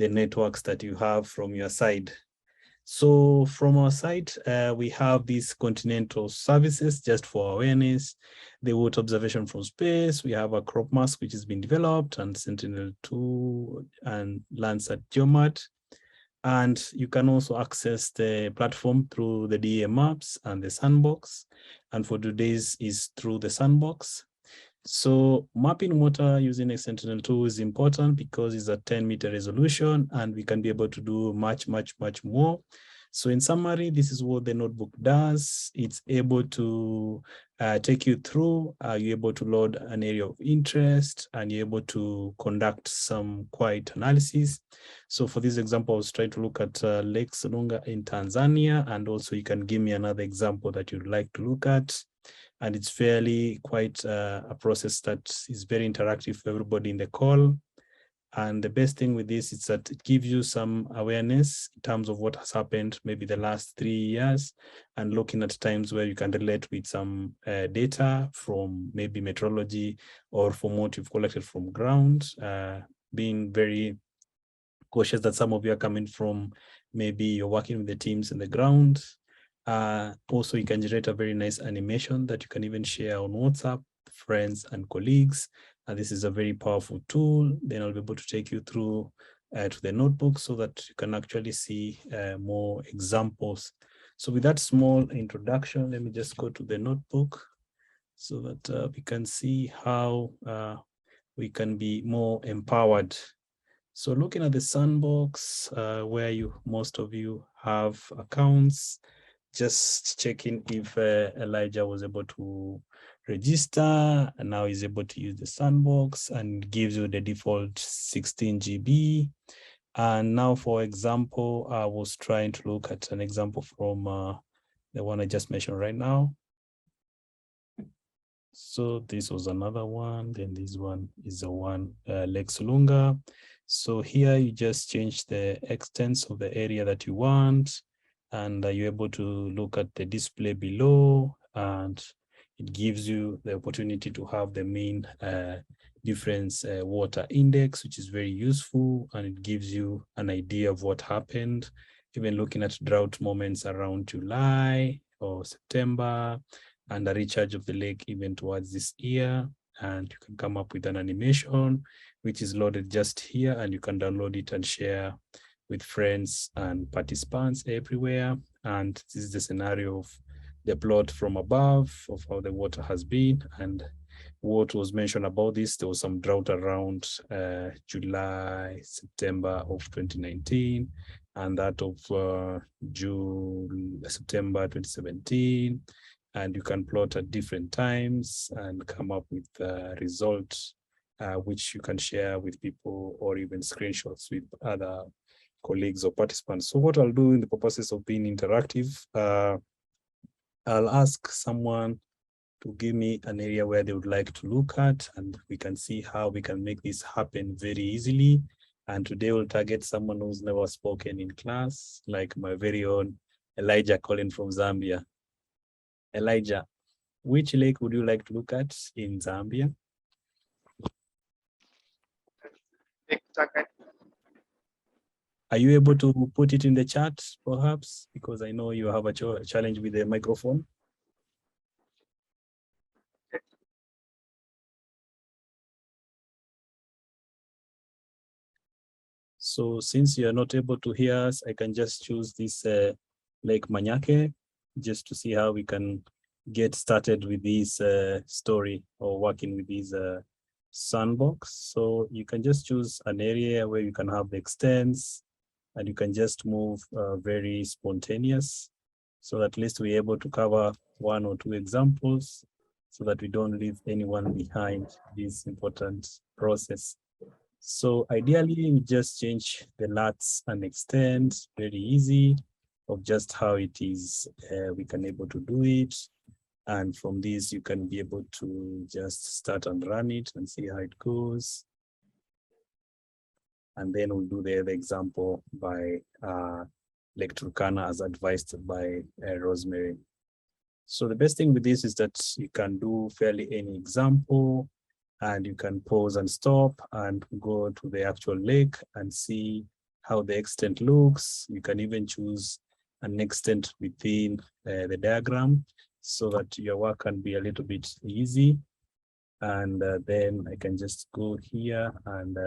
the networks that you have from your side. So from our side, we have these continental services just for awareness, the water observation from space. We have a crop mask, which has been developed, and Sentinel-2 and Landsat Geomat. And you can also access the platform through the DA maps and the sandbox. And for today's is through the sandbox. So mapping water using a Sentinel-2 is important because it's a 10-meter resolution and we can be able to do much more. So in summary, this is what the notebook does. It's able to take you through, you're able to load an area of interest, and you're able to conduct some quiet analysis. So for this example, I was trying to look at Lake Sonunga in Tanzania, and also you can give me another example that you'd like to look at. And it's fairly quite a process that is very interactive for everybody in the call. And the best thing with this is that it gives you some awareness in terms of what has happened maybe the last 3 years, and looking at times where you can relate with some data from maybe meteorology or from what you've collected from ground, being very cautious that some of you are coming from, maybe you're working with the teams in the ground. Also, you can generate a very nice animation that you can even share on WhatsApp, friends and colleagues. And this is a very powerful tool. Then I'll be able to take you through to the notebook so that you can actually see more examples. So with that small introduction, let me just go to the notebook so that we can see how we can be more empowered. So looking at the sandbox, where most of you have accounts, just checking if Elijah was able to register, and now he's able to use the sandbox, and gives you the default 16 GB. And now, for example, I was trying to look at an example from the one I just mentioned right now. So this was another one, then this one is the one, Lake Sulunga. So here you just change the extent of the area that you want, and you're able to look at the display below, and it gives you the opportunity to have the mean difference water index, which is very useful, and it gives you an idea of what happened, even looking at drought moments around July or September, and a recharge of the lake even towards this year. And you can come up with an animation, which is loaded just here, and you can download it and share with friends and participants everywhere. And this is the scenario of the plot from above of how the water has been. And what was mentioned about this, there was some drought around July, September of 2019, and that of September 2017. And you can plot at different times and come up with results, which you can share with people or even screenshots with other colleagues or participants. So what I'll do in the purposes of being interactive, I'll ask someone to give me an area where they would like to look at, and we can see how we can make this happen very easily. And today we'll target someone who's never spoken in class, like my very own Elijah calling from Zambia. Elijah, which lake would you like to look at in Zambia? Are you able to put it in the chat, perhaps? Because I know you have a challenge with the microphone. So since you are not able to hear us, I can just choose this Lake Manyake, just to see how we can get started with this story or working with this sandbox. So you can just choose an area where you can have the extents, and you can just move very spontaneous, so at least we're able to cover 1 or 2 examples so that we don't leave anyone behind this important process. So ideally, we just change the LUTs and extend, very easy, of just how it is we can able to do it. And from this, you can be able to just start and run it and see how it goes. And then we'll do the other example by Lake Turkana as advised by Rosemary. So the best thing with this is that you can do fairly any example, and you can pause and stop and go to the actual lake and see how the extent looks. You can even choose an extent within the diagram so that your work can be a little bit easy. And then I can just go here and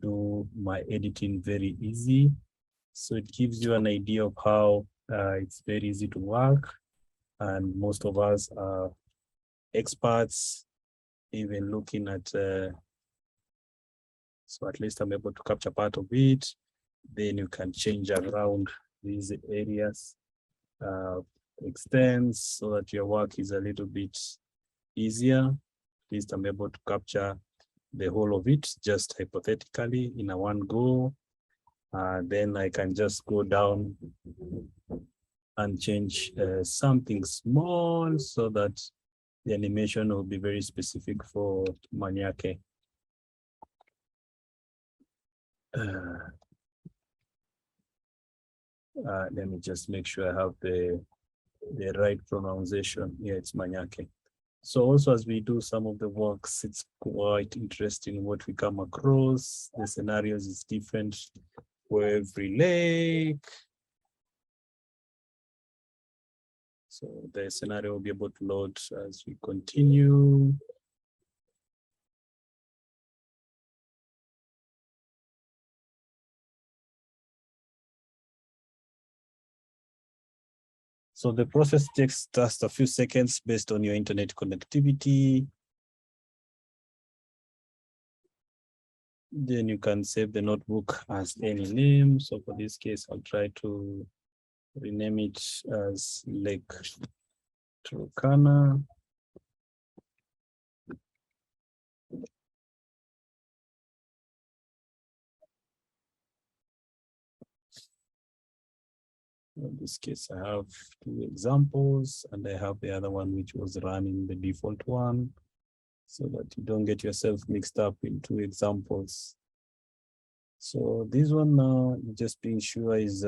do my editing very easy. So it gives you an idea of how it's very easy to work. And most of us are experts, even looking at, so at least I'm able to capture part of it. Then you can change around these areas, extends so that your work is a little bit easier. At least I'm able to capture the whole of it, just hypothetically in a one go. Then I can just go down and change something small so that the animation will be very specific for Maniake. Let me just make sure I have the right pronunciation. Yeah, it's Maniake. So also as we do some of the works, it's quite interesting what we come across. The scenarios is different for every lake. So the scenario will be able to load as we continue. So the process takes just a few seconds based on your internet connectivity. Then you can save the notebook as any name. So for this case, I'll try to rename it as Lake Turkana. In this case, I have two examples, and I have the other one which was running the default one, so that you don't get yourself mixed up in two examples. So this one now, just being sure is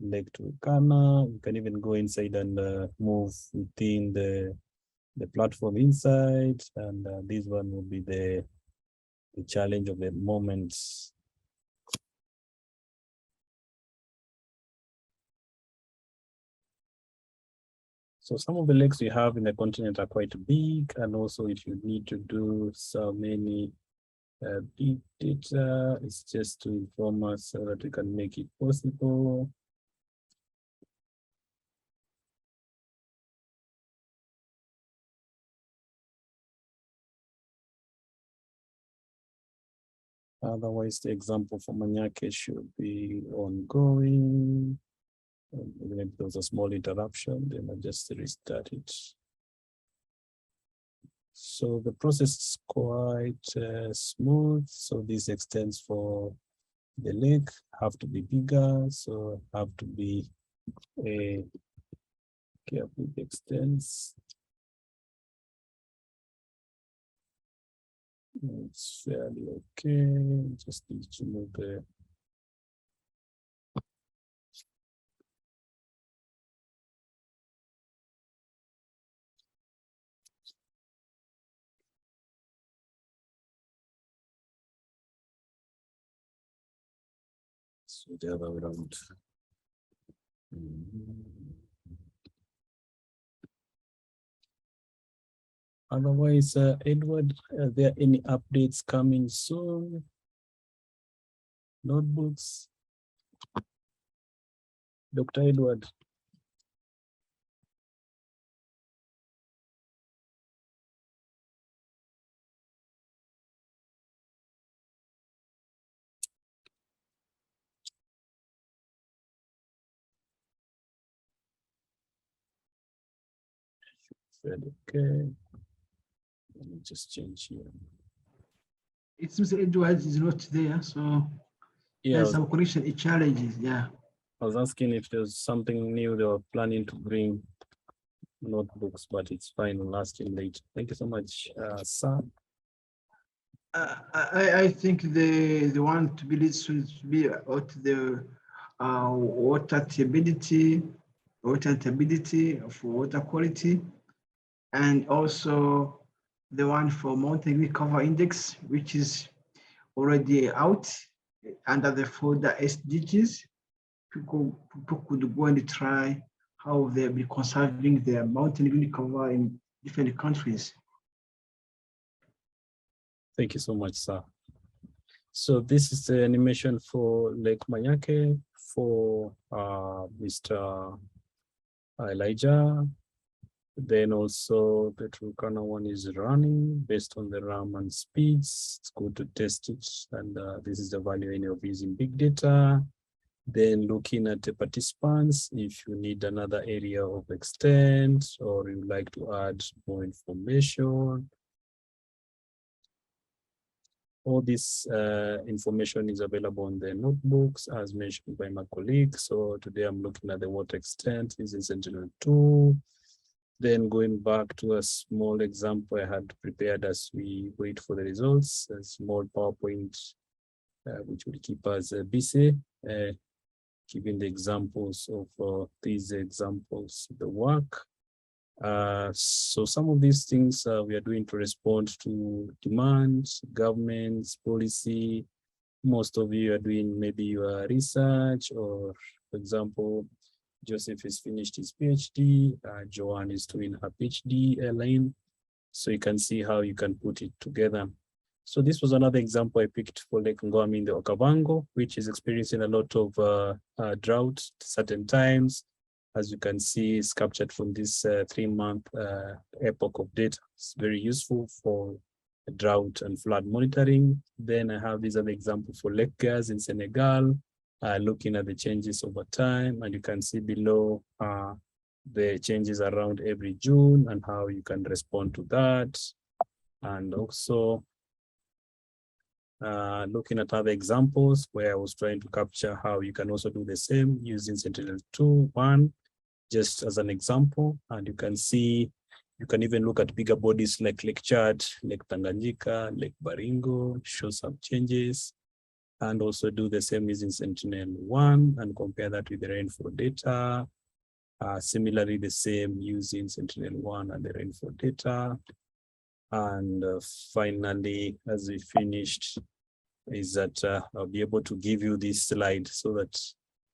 Lake Turkana. You can even go inside and move within the platform inside, and this one will be the challenge of the moment. So some of the lakes we have in the continent are quite big, and also if you need to do so many big data, it's just to inform us so that we can make it possible. Otherwise, the example for Maniake should be ongoing. Even if there was a small interruption, then I just restart it. So the process is quite smooth. So this extends for the lake, have to be bigger, so have to be careful with the extents. It's fairly okay. Just need to move the so the other way around. Otherwise, Edward, are there any updates coming soon? Notebooks? Dr. Edward. Okay. Let me just change here. It seems Edward is not there, so yeah, there's some connection challenges. Yeah. I was asking if there's something new they were planning to bring notebooks, but it's fine. I'll ask him later. Thank you so much, sir. I think the one to be listed should be about the water stability for water quality, and also the one for mountain cover index, which is already out. under the folder SDGs. People could go and try how they'll be conserving their mountain green cover in different countries. Thank you so much, sir. So this is the animation for Lake Manyake for Mr. Elijah. Then also the Turkana one is running based on the RAM and speeds. It's good to test it. And this is the value any of using big data. Then looking at the participants, if you need another area of extent or you like to add more information. All this information is available on the notebooks as mentioned by my colleague. So today I'm looking at the water extent using Sentinel 2. Then going back to a small example I had prepared as we wait for the results, a small PowerPoint which will keep us busy, giving the examples of these examples of the work. So some of these things we are doing to respond to demands, governments, policy. Most of you are doing maybe your research, or for example, Joseph has finished his PhD, Joanne is doing her PhD, Elaine. So you can see how you can put it together. So this was another example I picked for Lake Ngwami in the Okavango, which is experiencing a lot of drought at certain times. As you can see, it's captured from this 3-month epoch of data. It's very useful for drought and flood monitoring. Then I have this other example for Lake Gas in Senegal, looking at the changes over time. And you can see below the changes around every June and how you can respond to that. And also looking at other examples where I was trying to capture how you can also do the same using Sentinel-2.1, just as an example. And you can see, you can even look at bigger bodies like Lake Chad, Lake Tanganyika, Lake Baringo, show some changes, and also do the same using Sentinel-1 and compare that with the rainfall data. Similarly, the same using Sentinel-1 and the rainfall data. And finally, as we finished, is that I'll be able to give you this slide so that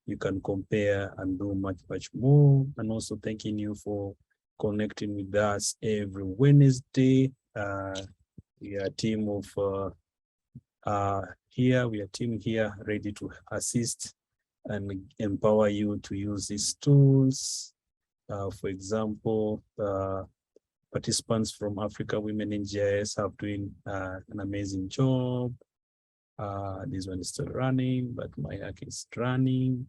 you can compare and do much, much more. And also thanking you for connecting with us every Wednesday. We are a team of we are a team here ready to assist and empower you to use these tools. For example, participants from Africa Women in GIS have doing an amazing job. This one is still running, but my hack is running.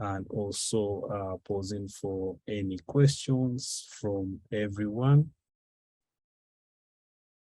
And also pausing for any questions from everyone.